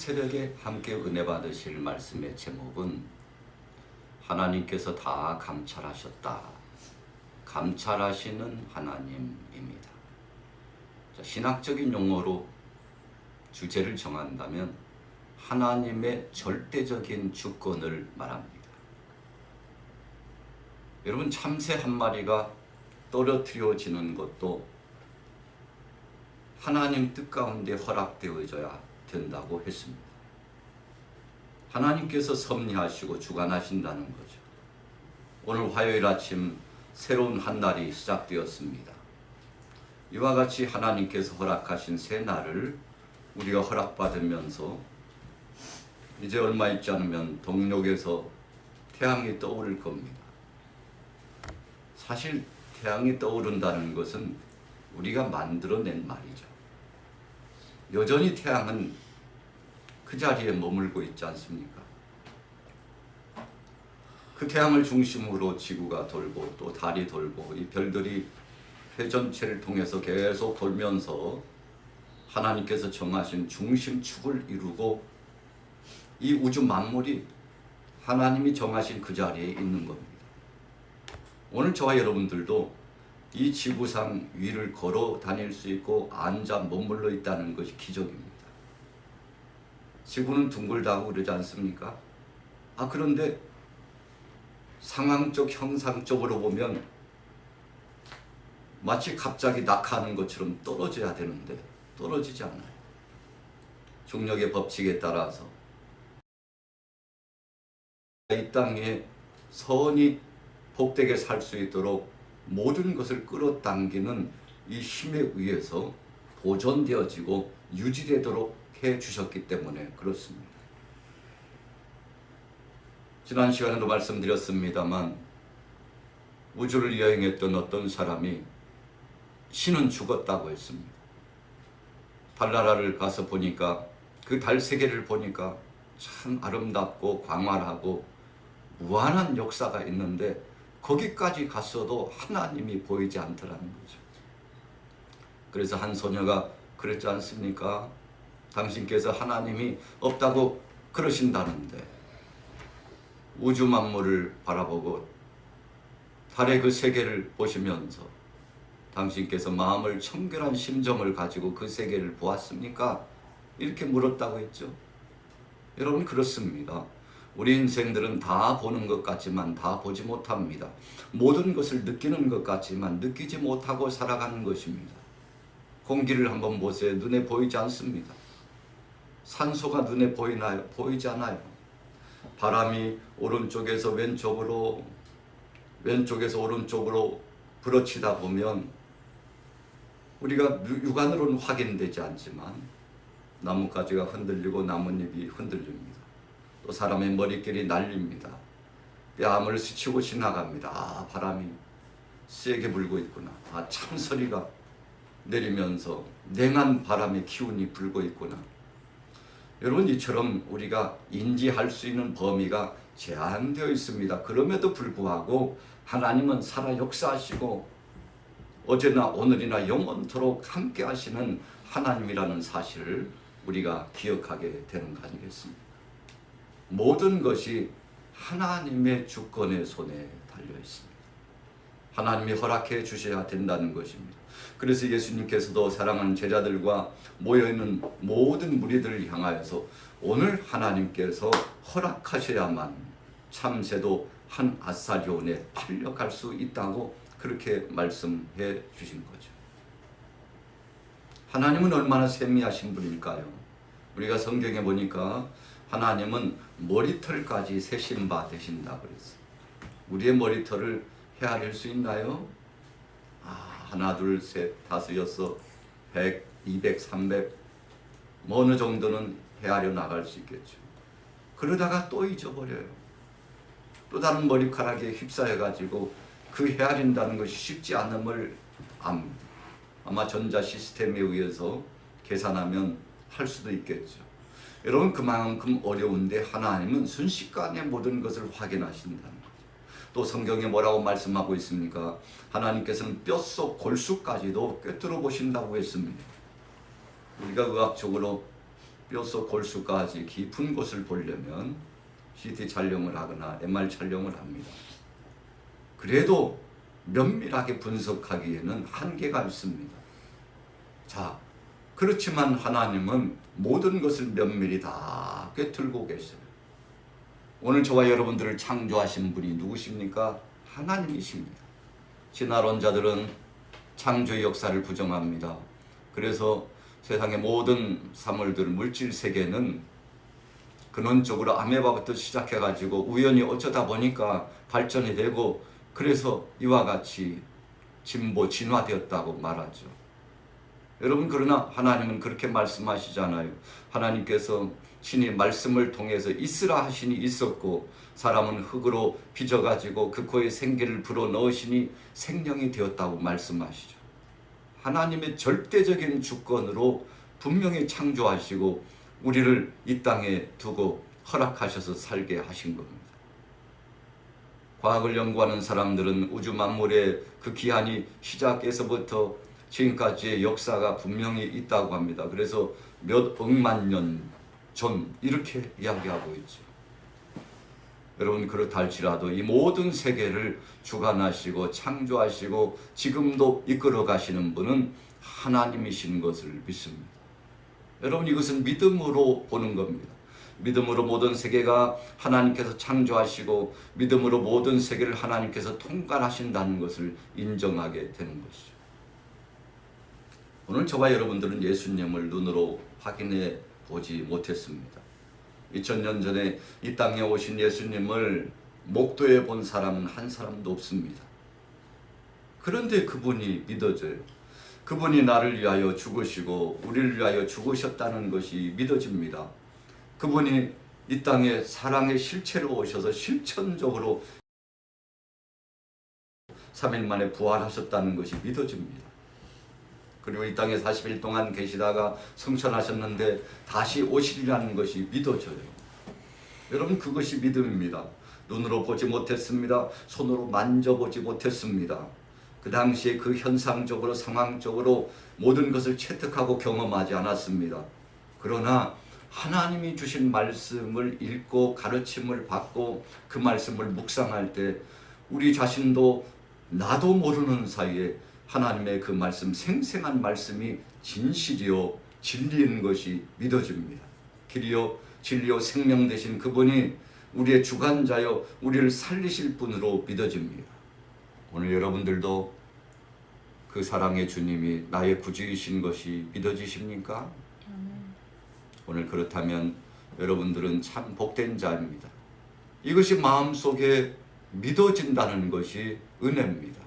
새벽에 함께 은혜 받으실 말씀의 제목은 하나님께서 다 감찰하셨다. 감찰하시는 하나님입니다. 신학적인 용어로 주제를 정한다면 하나님의 절대적인 주권을 말합니다. 여러분, 참새 한 마리가 떨어뜨려지는 것도 하나님 뜻 가운데 허락되어져야 된다고 했습니다. 하나님께서 섭리하시고 주관하신다는 거죠. 오늘 화요일 아침 새로운 한 날이 시작되었습니다. 이와 같이 하나님께서 허락하신 새 날을 우리가 허락받으면서 이제 얼마 있지 않으면 동력에서 태양이 떠오를 겁니다. 사실 태양이 떠오른다는 것은 우리가 만들어낸 말이죠. 여전히 태양은 그 자리에 머물고 있지 않습니까? 그 태양을 중심으로 지구가 돌고 또 달이 돌고 이 별들이 해 전체를 통해서 계속 돌면서 하나님께서 정하신 중심축을 이루고 이 우주 만물이 하나님이 정하신 그 자리에 있는 겁니다. 오늘 저와 여러분들도 이 지구상 위를 걸어 다닐 수 있고 앉아 머물러 있다는 것이 기적입니다. 지구는 둥글다고 그러지 않습니까? 그런데 상황적, 형상적으로 보면 마치 갑자기 낙하하는 것처럼 떨어져야 되는데 떨어지지 않아요. 중력의 법칙에 따라서 이 땅에 선이 복되게 살 수 있도록 모든 것을 끌어당기는 이 힘에 의해서 보존되어지고 유지되도록 해 주셨기 때문에 그렇습니다. 지난 시간에도 말씀드렸습니다만 우주를 여행했던 어떤 사람이 신은 죽었다고 했습니다. 달나라를 가서 보니까 그 달 세계를 보니까 참 아름답고 광활하고 무한한 역사가 있는데 거기까지 갔어도 하나님이 보이지 않더라는 거죠. 그래서 한 소녀가 그랬지 않습니까? 당신께서 하나님이 없다고 그러신다는데 우주 만물을 바라보고 달의 그 세계를 보시면서 당신께서 마음을 청결한 심정을 가지고 그 세계를 보았습니까? 이렇게 물었다고 했죠. 여러분, 그렇습니다. 우리 인생들은 다 보는 것 같지만 다 보지 못합니다. 모든 것을 느끼는 것 같지만 느끼지 못하고 살아가는 것입니다. 공기를 한번 보세요. 눈에 보이지 않습니다. 산소가 눈에 보이나요? 보이지 않아요. 바람이 오른쪽에서 왼쪽으로, 왼쪽에서 오른쪽으로 불어치다 보면 우리가 육안으로는 확인되지 않지만 나뭇가지가 흔들리고 나뭇잎이 흔들립니다. 또 사람의 머리끼리 날립니다. 뺨을 스치고 지나갑니다. 바람이 세게 불고 있구나. 참소리가 내리면서 냉한 바람의 기운이 불고 있구나. 여러분, 이처럼 우리가 인지할 수 있는 범위가 제한되어 있습니다. 그럼에도 불구하고 하나님은 살아 역사하시고 어제나 오늘이나 영원토록 함께 하시는 하나님이라는 사실을 우리가 기억하게 되는 거 아니겠습니까? 모든 것이 하나님의 주권의 손에 달려 있습니다. 하나님이 허락해 주셔야 된다는 것입니다. 그래서 예수님께서도 사랑하는 제자들과 모여있는 모든 무리들을 향하여서 오늘 하나님께서 허락하셔야만 참새도 한 아사리온에 팔려갈 수 있다고 그렇게 말씀해 주신 거죠. 하나님은 얼마나 세미하신 분일까요? 우리가 성경에 보니까 하나님은 머리털까지 세신 바 되신다 그랬어요. 우리의 머리털을 헤아릴 수 있나요? 하나, 둘, 셋, 다섯, 여섯, 100, 200, 300 어느 정도는 헤아려 나갈 수 있겠죠. 그러다가 또 잊어버려요. 또 다른 머리카락에 휩싸여가지고 그 헤아린다는 것이 쉽지 않음을 압니다. 아마 전자 시스템에 의해서 계산하면 할 수도 있겠죠. 여러분, 그만큼 어려운데 하나님은 순식간에 모든 것을 확인하신다는 거죠. 또 성경에 뭐라고 말씀하고 있습니까? 하나님께서는 뼛속 골수까지도 꿰뚫어 보신다고 했습니다. 우리가 의학적으로 뼛속 골수까지 깊은 곳을 보려면 CT 촬영을 하거나 MR 촬영을 합니다. 그래도 면밀하게 분석하기에는 한계가 있습니다. 자, 그렇지만 하나님은 모든 것을 면밀히 다 꿰뚫고 계세요. 오늘 저와 여러분들을 창조하신 분이 누구십니까? 하나님이십니다. 진화론자들은 창조의 역사를 부정합니다. 그래서 세상의 모든 사물들, 물질 세계는 근원적으로 아메바부터 시작해가지고 우연히 어쩌다 보니까 발전이 되고 그래서 이와 같이 진화되었다고 말하죠. 여러분, 그러나 하나님은 그렇게 말씀하시잖아요. 하나님께서 신이 말씀을 통해서 있으라 하시니 있었고 사람은 흙으로 빚어가지고 그 코에 생기를 불어넣으시니 생명이 되었다고 말씀하시죠. 하나님의 절대적인 주권으로 분명히 창조하시고 우리를 이 땅에 두고 허락하셔서 살게 하신 겁니다. 과학을 연구하는 사람들은 우주 만물의 그 기한이 시작에서부터 지금까지의 역사가 분명히 있다고 합니다. 그래서 몇 억만 년 전 이렇게 이야기하고 있죠. 여러분, 그렇다 할지라도 이 모든 세계를 주관하시고 창조하시고 지금도 이끌어 가시는 분은 하나님이신 것을 믿습니다. 여러분, 이것은 믿음으로 보는 겁니다. 믿음으로 모든 세계가 하나님께서 창조하시고 믿음으로 모든 세계를 하나님께서 통관하신다는 것을 인정하게 되는 것이죠. 오늘 저와 여러분들은 예수님을 눈으로 확인해 보지 못했습니다. 2000년 전에 이 땅에 오신 예수님을 목도해 본 사람은 한 사람도 없습니다. 그런데 그분이 믿어져요. 그분이 나를 위하여 죽으시고 우리를 위하여 죽으셨다는 것이 믿어집니다. 그분이 이 땅에 사랑의 실체로 오셔서 실천적으로 3일 만에 부활하셨다는 것이 믿어집니다. 그리고 이 땅에 40일 동안 계시다가 성천하셨는데 다시 오시리라는 것이 믿어져요. 여러분, 그것이 믿음입니다. 눈으로 보지 못했습니다. 손으로 만져보지 못했습니다. 그 당시에 그 현상적으로 상황적으로 모든 것을 체득하고 경험하지 않았습니다. 그러나 하나님이 주신 말씀을 읽고 가르침을 받고 그 말씀을 묵상할 때 우리 자신도 나도 모르는 사이에 하나님의 그 말씀, 생생한 말씀이 진실이요 진리인 것이 믿어집니다. 길이요 진리요 생명 되신 그분이 우리의 주관자요 우리를 살리실 분으로 믿어집니다. 오늘 여러분들도 그 사랑의 주님이 나의 구주이신 것이 믿어지십니까? 오늘 그렇다면 여러분들은 참 복된 자입니다. 이것이 마음속에 믿어진다는 것이 은혜입니다.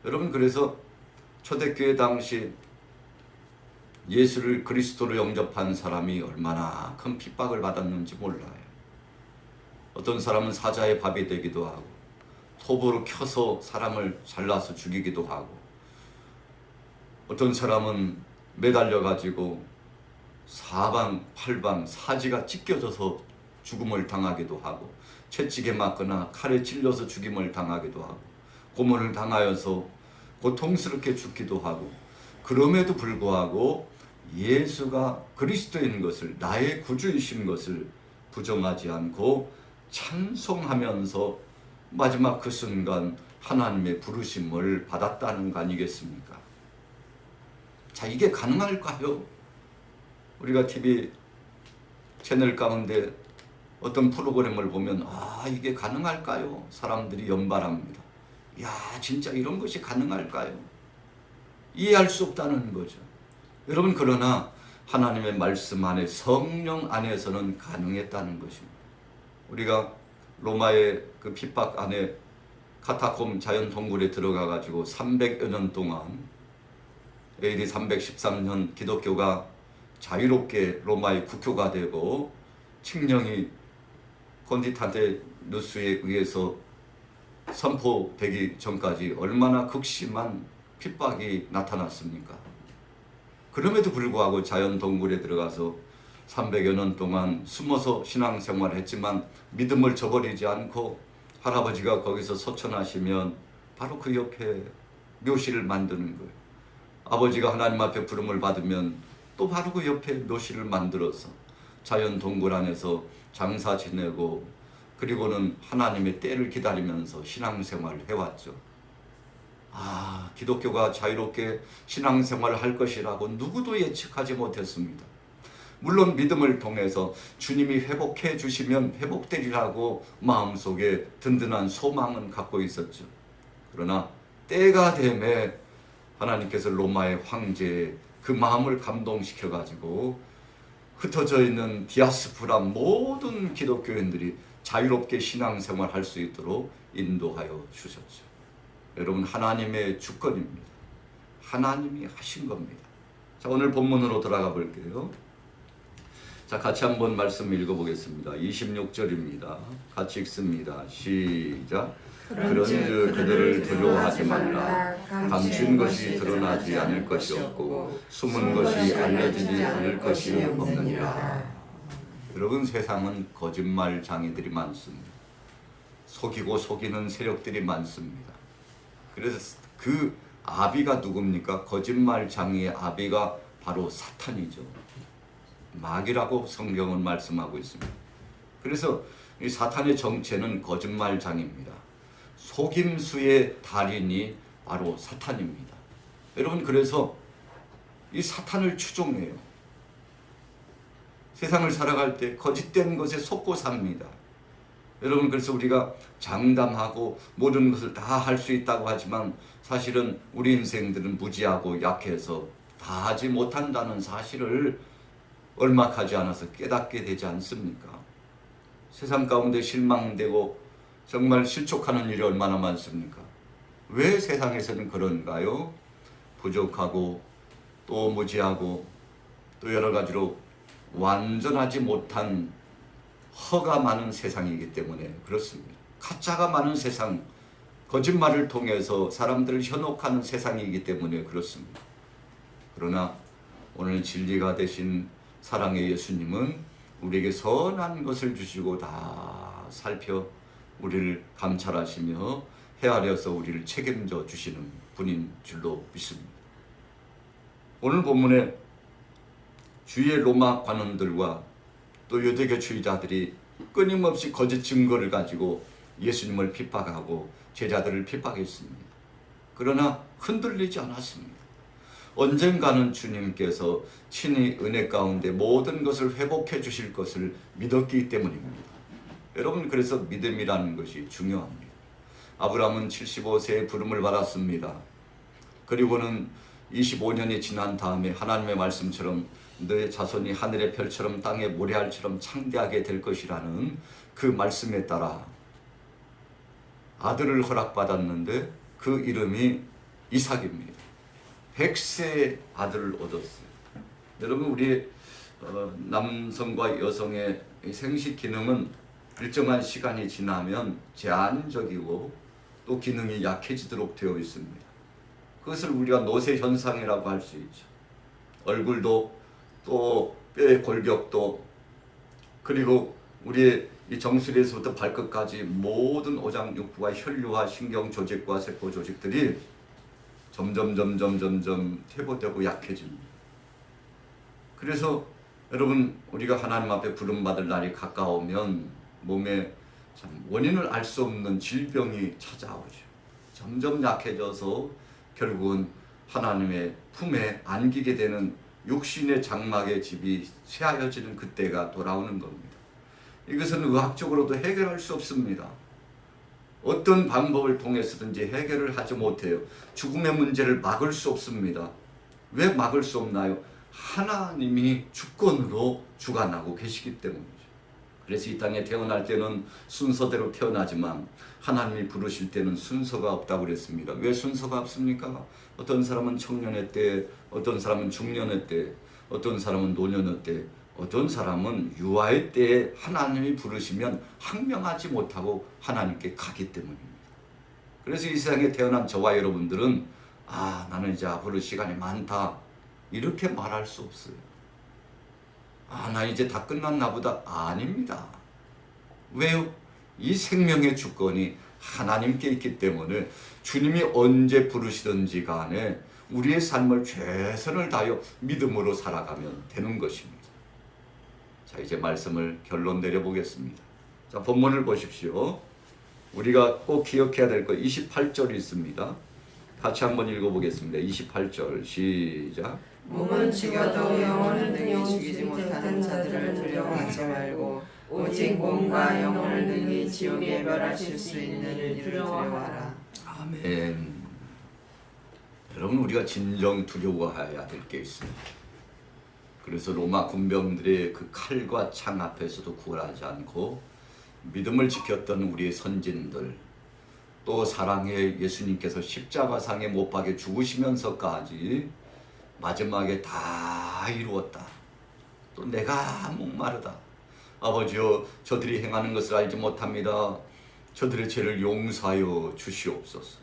여러분, 그래서 초대교회 당시 예수를 그리스도로 영접한 사람이 얼마나 큰 핍박을 받았는지 몰라요. 어떤 사람은 사자의 밥이 되기도 하고 톱으로 켜서 사람을 잘라서 죽이기도 하고 어떤 사람은 매달려 가지고 사방 팔방 사지가 찢겨져서 죽음을 당하기도 하고 채찍에 맞거나 칼에 찔려서 죽임을 당하기도 하고 고문을 당하여서 고통스럽게 죽기도 하고 그럼에도 불구하고 예수가 그리스도인 것을 나의 구주이신 것을 부정하지 않고 찬송하면서 마지막 그 순간 하나님의 부르심을 받았다는 거 아니겠습니까? 자, 이게 가능할까요? 우리가 TV 채널 가운데 어떤 프로그램을 보면 이게 가능할까요? 사람들이 연발합니다. 야, 진짜 이런 것이 가능할까요? 이해할 수 없다는 거죠. 여러분, 그러나 하나님의 말씀 안에 성령 안에서는 가능했다는 것입니다. 우리가 로마의 그 핍박 안에 카타콤 자연 동굴에 들어가 가지고 300여 년 동안 AD 313년 기독교가 자유롭게 로마의 국교가 되고 칙령이 콘스탄티누스에 의해서 선포되기 전까지 얼마나 극심한 핍박이 나타났습니까? 그럼에도 불구하고 자연 동굴에 들어가서 300여 년 동안 숨어서 신앙생활을 했지만 믿음을 저버리지 않고 할아버지가 거기서 소천하시면 바로 그 옆에 묘실을 만드는 거예요. 아버지가 하나님 앞에 부름을 받으면 또 바로 그 옆에 묘실을 만들어서 자연 동굴 안에서 장사 지내고 그리고는 하나님의 때를 기다리면서 신앙생활을 해왔죠. 기독교가 자유롭게 신앙생활을 할 것이라고 누구도 예측하지 못했습니다. 물론 믿음을 통해서 주님이 회복해 주시면 회복되리라고 마음속에 든든한 소망은 갖고 있었죠. 그러나 때가 되매 하나님께서 로마의 황제의 그 마음을 감동시켜 가지고 흩어져 있는 디아스포라 모든 기독교인들이 자유롭게 신앙생활 할 수 있도록 인도하여 주셨죠. 여러분, 하나님의 주권입니다. 하나님이 하신 겁니다. 자, 오늘 본문으로 돌아가 볼게요. 자, 같이 한번 말씀 읽어보겠습니다. 26절입니다. 같이 읽습니다. 시작. 그런즉 그들을 두려워하지 말라. 감춘 것이 드러나지 않을 것이 없고 숨은 것이 알려지지 않을 것이 없느니라. 여러분, 세상은 거짓말장애들이 많습니다. 속이고 속이는 세력들이 많습니다. 그래서 그 아비가 누굽니까? 거짓말장애의 아비가 바로 사탄이죠. 마귀라고 성경은 말씀하고 있습니다. 그래서 이 사탄의 정체는 거짓말장애입니다. 속임수의 달인이 바로 사탄입니다. 여러분, 그래서 이 사탄을 추종해요. 세상을 살아갈 때 거짓된 것에 속고 삽니다. 여러분, 그래서 우리가 장담하고 모든 것을 다 할 수 있다고 하지만 사실은 우리 인생들은 무지하고 약해서 다 하지 못한다는 사실을 얼마 가지 않아서 깨닫게 되지 않습니까? 세상 가운데 실망되고 정말 실족하는 일이 얼마나 많습니까? 왜 세상에서는 그런가요? 부족하고 또 무지하고 또 여러 가지로 완전하지 못한 허가 많은 세상이기 때문에 그렇습니다. 가짜가 많은 세상, 거짓말을 통해서 사람들을 현혹하는 세상이기 때문에 그렇습니다. 그러나 오늘 진리가 되신 사랑의 예수님은 우리에게 선한 것을 주시고 다 살펴 우리를 감찰하시며 헤아려서 우리를 책임져 주시는 분인 줄로 믿습니다. 오늘 본문에 주의 로마 관원들과 또 유대교주의자들이 끊임없이 거짓 증거를 가지고 예수님을 핍박하고 제자들을 핍박했습니다. 그러나 흔들리지 않았습니다. 언젠가는 주님께서 친히 은혜 가운데 모든 것을 회복해 주실 것을 믿었기 때문입니다. 여러분, 그래서 믿음이라는 것이 중요합니다. 아브라함은 75세에 부름을 받았습니다. 그리고는 25년이 지난 다음에 하나님의 말씀처럼 너의 자손이 하늘의 별처럼 땅의 모래알처럼 창대하게 될 것이라는 그 말씀에 따라 아들을 허락받았는데 그 이름이 이삭입니다. 100세의 아들을 얻었어요. 여러분, 우리 남성과 여성의 생식 기능은 일정한 시간이 지나면 제한적이고 또 기능이 약해지도록 되어 있습니다. 그것을 우리가 노쇠 현상이라고 할 수 있죠. 얼굴도 또 뼈의 골격도 그리고 우리의 이 정수리에서부터 발끝까지 모든 오장육부와 혈류와 신경 조직과 세포 조직들이 점점 퇴보되고 약해집니다. 그래서 여러분, 우리가 하나님 앞에 부름받을 날이 가까우면 몸에 참 원인을 알 수 없는 질병이 찾아오죠. 점점 약해져서 결국은 하나님의 품에 안기게 되는 육신의 장막의 집이 쇠하여지는 그때가 돌아오는 겁니다. 이것은 의학적으로도 해결할 수 없습니다. 어떤 방법을 통해서든지 해결을 하지 못해요. 죽음의 문제를 막을 수 없습니다. 왜 막을 수 없나요? 하나님이 주권으로 주관하고 계시기 때문이죠. 그래서 이 땅에 태어날 때는 순서대로 태어나지만 하나님이 부르실 때는 순서가 없다고 그랬습니다. 왜 순서가 없습니까? 어떤 사람은 청년의 때, 어떤 사람은 중년의 때, 어떤 사람은 노년의 때, 어떤 사람은 유아의 때에 하나님이 부르시면 항명하지 못하고 하나님께 가기 때문입니다. 그래서 이 세상에 태어난 저와 여러분들은 나는 이제 앞으로 시간이 많다 이렇게 말할 수 없어요. 나 이제 다 끝났나 보다. 아닙니다. 왜요? 이 생명의 주권이 하나님께 있기 때문에 주님이 언제 부르시든지 간에 우리의 삶을 최선을 다하여 믿음으로 살아가면 되는 것입니다. 자, 이제 말씀을 결론 내려보겠습니다. 자, 본문을 보십시오. 우리가 꼭 기억해야 될 거 28절이 있습니다. 같이 한번 읽어보겠습니다. 28절 시작. 몸은 죽여도 영혼은 능히 죽이지 못하는 자들을 두려워하지 말고 오직 몸과 영혼을 능히 지옥에 멸하실 수 있는 이를 두려워하라. 아멘. 여러분, 우리가 진정 두려워해야 될 게 있습니다. 그래서 로마 군병들의 그 칼과 창 앞에서도 굴하지 않고 믿음을 지켰던 우리의 선진들, 또 사랑의 예수님께서 십자가상에 못 박혀 죽으시면서까지 마지막에 다 이루었다. 또 내가 목마르다. 아버지여, 저들이 행하는 것을 알지 못합니다. 저들의 죄를 용서하여 주시옵소서.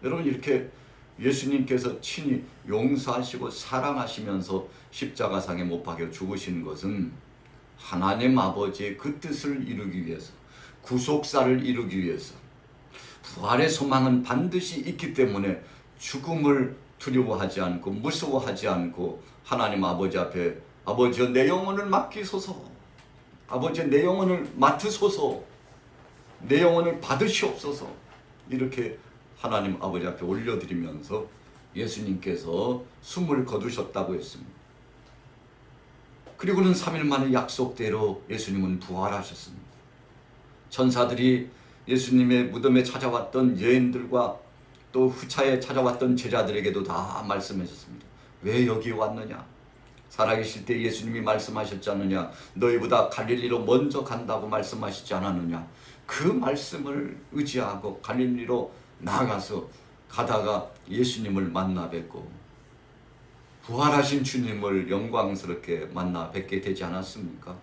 여러분, 이렇게 예수님께서 친히 용서하시고 사랑하시면서 십자가상에 못 박혀 죽으신 것은 하나님 아버지의 그 뜻을 이루기 위해서, 구속사를 이루기 위해서, 부활의 소망은 반드시 있기 때문에 죽음을 두려워하지 않고 무서워하지 않고 하나님 아버지 앞에 아버지여 내 영혼을 맡기소서, 아버지여 내 영혼을 맡으소서, 내 영혼을 받으시옵소서, 이렇게 하나님 아버지 앞에 올려드리면서 예수님께서 숨을 거두셨다고 했습니다. 그리고는 3일 만에 약속대로 예수님은 부활하셨습니다. 천사들이 예수님의 무덤에 찾아왔던 여인들과 또 후차에 찾아왔던 제자들에게도 다 말씀하셨습니다. 왜 여기 왔느냐? 살아계실 때 예수님이 말씀하셨지 않느냐? 너희보다 갈릴리로 먼저 간다고 말씀하시지 않았느냐? 그 말씀을 의지하고 갈릴리로 나아가서 가다가 예수님을 만나 뵙고 부활하신 주님을 영광스럽게 만나 뵙게 되지 않았습니까?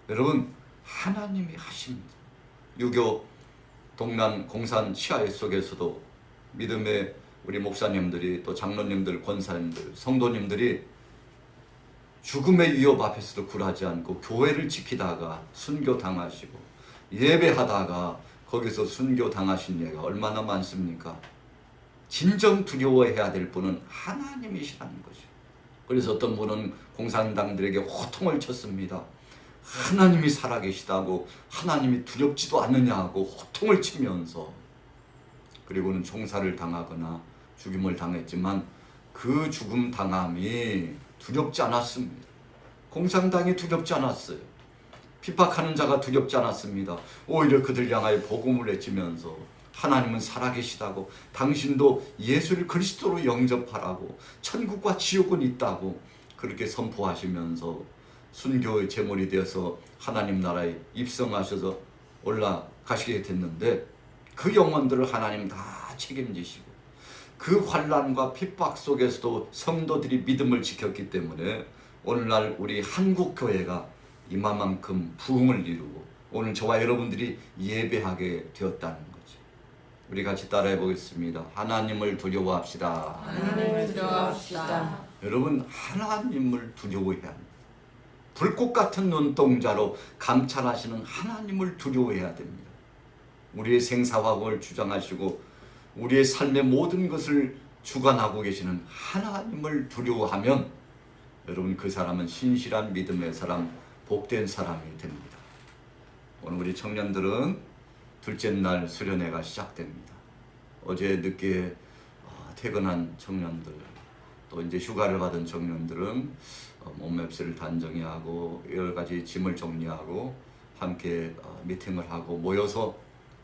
여러분, 하나님이 하십니다. 유교 동남 공산 시야 속에서도 믿음의 우리 목사님들이, 또 장로님들, 권사님들, 성도님들이 죽음의 위협 앞에서도 굴하지 않고 교회를 지키다가 순교당하시고 예배하다가 거기서 순교당하신 예가 얼마나 많습니까? 진정 두려워해야 될 분은 하나님이시라는 거죠. 그래서 어떤 분은 공산당들에게 호통을 쳤습니다. 하나님이 살아계시다고, 하나님이 두렵지도 않느냐고 호통을 치면서, 그리고는 총살을 당하거나 죽임을 당했지만 그 죽음 당함이 두렵지 않았습니다. 공산당이 두렵지 않았어요. 핍박하는 자가 두렵지 않았습니다. 오히려 그들 향하여 복음을 외치면서 하나님은 살아계시다고, 당신도 예수를 그리스도로 영접하라고, 천국과 지옥은 있다고 그렇게 선포하시면서 순교의 제물이 되어서 하나님 나라에 입성하셔서 올라가시게 됐는데, 그 영혼들을 하나님 다 책임지시고 그 환난과 핍박 속에서도 성도들이 믿음을 지켰기 때문에 오늘날 우리 한국교회가 이만큼 부흥을 이루고 오늘 저와 여러분들이 예배하게 되었다는 거죠. 우리 같이 따라해 보겠습니다. 하나님을 두려워합시다. 하나님을 두려워합시다. 여러분, 하나님을 두려워해야 합니다. 불꽃 같은 눈동자로 감찰하시는 하나님을 두려워해야 됩니다. 우리의 생사화복을 주장하시고 우리의 삶의 모든 것을 주관하고 계시는 하나님을 두려워하면 여러분, 그 사람은 신실한 믿음의 사람, 복된 사람이 됩니다. 오늘 우리 청년들은 둘째 날 수련회가 시작됩니다. 어제 늦게 퇴근한 청년들, 또 이제 휴가를 받은 청년들은 몸맵스를 단정히하고 여러 가지 짐을 정리하고 함께 미팅을 하고 모여서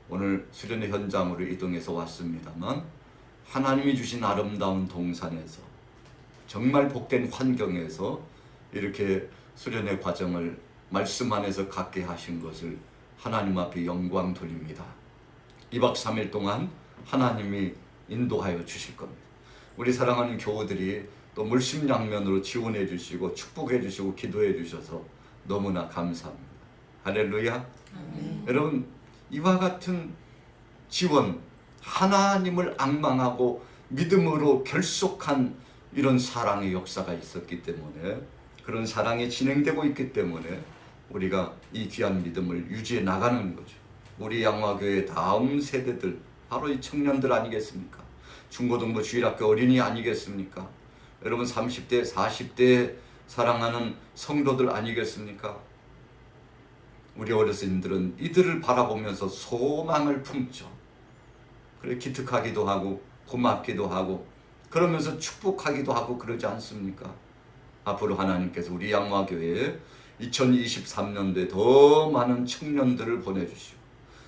오늘 수련회 현장으로 이동해서 왔습니다만, 하나님이 주신 아름다운 동산에서 정말 복된 환경에서 이렇게 수련회 과정을 말씀 안에서 갖게 하신 것을 하나님 앞에 영광 돌립니다. 2박 3일 동안 하나님이 인도하여 주실 겁니다. 우리 사랑하는 교우들이 또 물심양면으로 지원해 주시고 축복해 주시고 기도해 주셔서 너무나 감사합니다. 할렐루야. 여러분, 이와 같은 지원, 하나님을 앙망하고 믿음으로 결속한 이런 사랑의 역사가 있었기 때문에, 그런 사랑이 진행되고 있기 때문에 우리가 이 귀한 믿음을 유지해 나가는 거죠. 우리 양화교회 다음 세대들, 바로 이 청년들 아니겠습니까? 중고등부 주일학교 어린이 아니겠습니까? 여러분 30대, 40대 사랑하는 성도들 아니겠습니까? 우리 어르신들은 이들을 바라보면서 소망을 품죠. 그래 기특하기도 하고 고맙기도 하고 그러면서 축복하기도 하고 그러지 않습니까? 앞으로 하나님께서 우리 양화교회에 2023년도에 더 많은 청년들을 보내주시고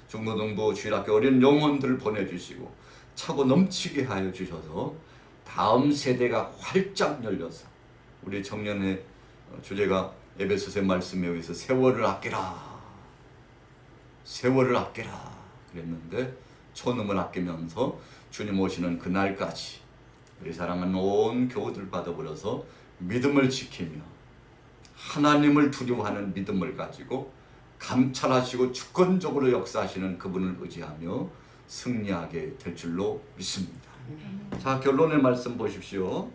중고등부 주일학교 어린 영혼들을 보내주시고 차고 넘치게 하여 주셔서 다음 세대가 활짝 열려서 우리 청년의 주제가 에베소서의 말씀에 의해서 세월을 아끼라 세월을 아끼라 그랬는데 초능을 아끼면서 주님 오시는 그날까지 우리 사랑하는 온 교우들 받아버려서 믿음을 지키며 하나님을 두려워하는 믿음을 가지고 감찰하시고 주권적으로 역사하시는 그분을 의지하며 승리하게 될 줄로 믿습니다. 자, 결론의 말씀 보십시오.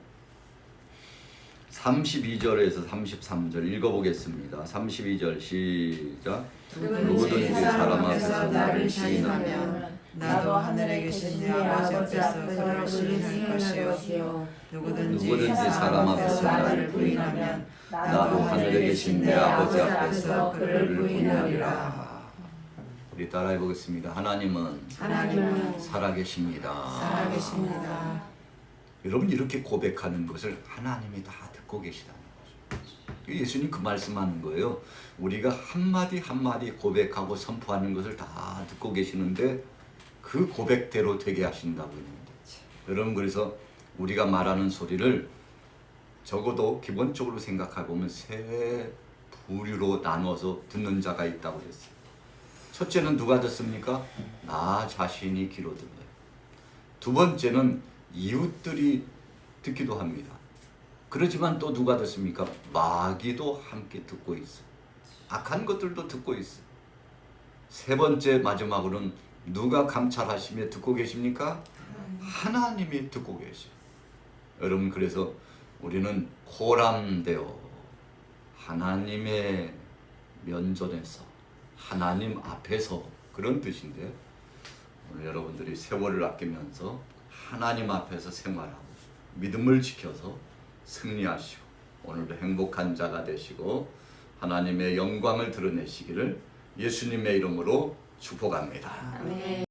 32절에서 33절 읽어보겠습니다. 32절 시작. 누구든지 사람 앞에서 나를 시인하면 나도 하늘에 계신 내 아버지 앞에서 그를 시인할 것이요 누구든지 사람 앞에서 나를 부인하면 나도 하늘에 계신 내 아버지 앞에서 그를 부인하리라. 우리 따라해 보겠습니다. 하나님은 살아계십니다. 살아계십니다. 여러분 이렇게 고백하는 것을 하나님이 다 듣고 계시다는 거죠. 예수님 그 말씀하는 거예요. 우리가 한마디 한마디 고백하고 선포하는 것을 다 듣고 계시는데 그 고백대로 되게 하신다고 했는데 여러분 그래서 우리가 말하는 소리를 적어도 기본적으로 생각해 보면 세 부류로 나눠서 듣는 자가 있다고 그랬어요. 첫째는 누가 듣습니까? 나 자신이 귀로 듣는. 두 번째는 이웃들이 듣기도 합니다. 그렇지만 또 누가 듣습니까? 마귀도 함께 듣고 있어. 악한 것들도 듣고 있어. 세 번째 마지막으로는 누가 감찰하시며 듣고 계십니까? 하나님이 듣고 계셔. 여러분 그래서 우리는 고람되어 하나님의 면전에서 하나님 앞에서 그런 뜻인데 오늘 여러분들이 세월을 아끼면서 하나님 앞에서 생활하고 믿음을 지켜서 승리하시고 오늘도 행복한 자가 되시고 하나님의 영광을 드러내시기를 예수님의 이름으로 축복합니다. 아멘.